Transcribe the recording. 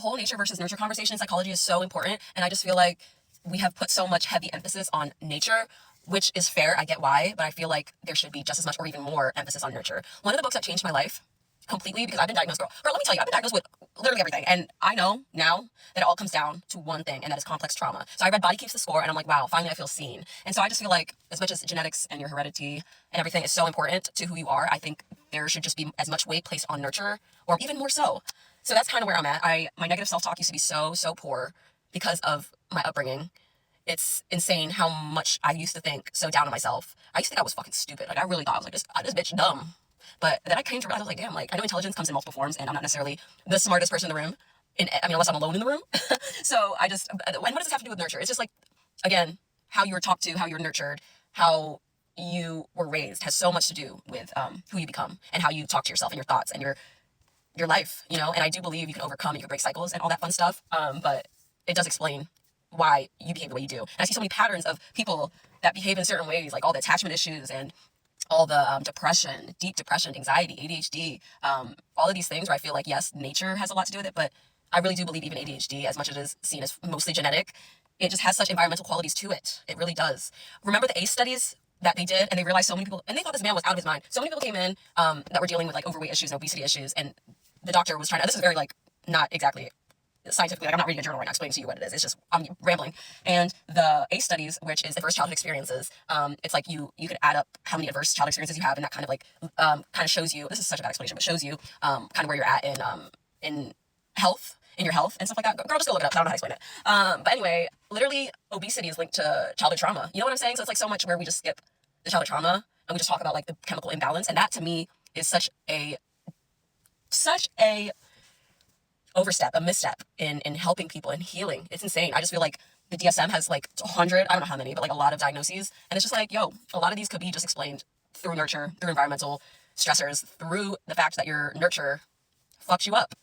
whole nature versus nurture conversation in psychology is so important. And I just feel like we have put so much heavy emphasis on nature, which is fair. I get why, but I feel like there should be just as much or even more emphasis on nurture. One of the books that changed my life completely, because I've been diagnosed, girl, let me tell you, I've been diagnosed with literally everything. And I know now that it all comes down to one thing, and that is complex trauma. So I read Body Keeps the Score, and I'm like, wow, finally I feel seen. And so I just feel like as much as genetics and your heredity and everything is so important to who you are, I think there should just be as much weight placed on nurture, or even more so. So that's kind of where I'm at. My negative self-talk used to be so poor because of my upbringing. It's insane how much I used to think so down on myself. I used to think I was fucking stupid. Like, I really thought I was like, this bitch dumb. But then I came to realize, I was like, damn, like, I know intelligence comes in multiple forms, and I'm not necessarily the smartest person in the room. Unless I'm alone in the room. So and what does this have to do with nurture? It's just like, again, how you were talked to, how you were nurtured, how you were raised has so much to do with who you become and how you talk to yourself and your thoughts and your life, you know? And I do believe you can overcome, you can break cycles and all that fun stuff. But it does explain why you behave the way you do. And I see so many patterns of people that behave in certain ways, like all the attachment issues and all the depression, deep depression, anxiety, ADHD, all of these things where I feel like, yes, nature has a lot to do with it, but I really do believe even ADHD, as much as it is seen as mostly genetic, it just has such environmental qualities to it. It really does. Remember the ACE studies that they did, and they realized so many people, and they thought this man was out of his mind. So many people came in that were dealing with like overweight issues and obesity issues, and the doctor was trying to, this is very like, not exactly scientifically, like I'm not reading a journal right now explaining to you what it is. It's just, I'm rambling. And the ACE studies, which is adverse childhood experiences, it's like you could add up how many adverse childhood experiences you have, and that kind of like, kind of shows you, this is such a bad explanation, but shows you kind of where you're at in health, in your health and stuff like that. Girl, just go look it up. I don't know how to explain it. But anyway, literally obesity is linked to childhood trauma. You know what I'm saying? So it's like so much where we just skip the childhood trauma and we just talk about like the chemical imbalance. And that to me is such a overstep, a misstep in helping people and healing. It's insane. I just feel like the DSM has like 100, I don't know how many, but like a lot of diagnoses. And it's just like, yo, a lot of these could be just explained through nurture, through environmental stressors, through the fact that your nurture fucks you up.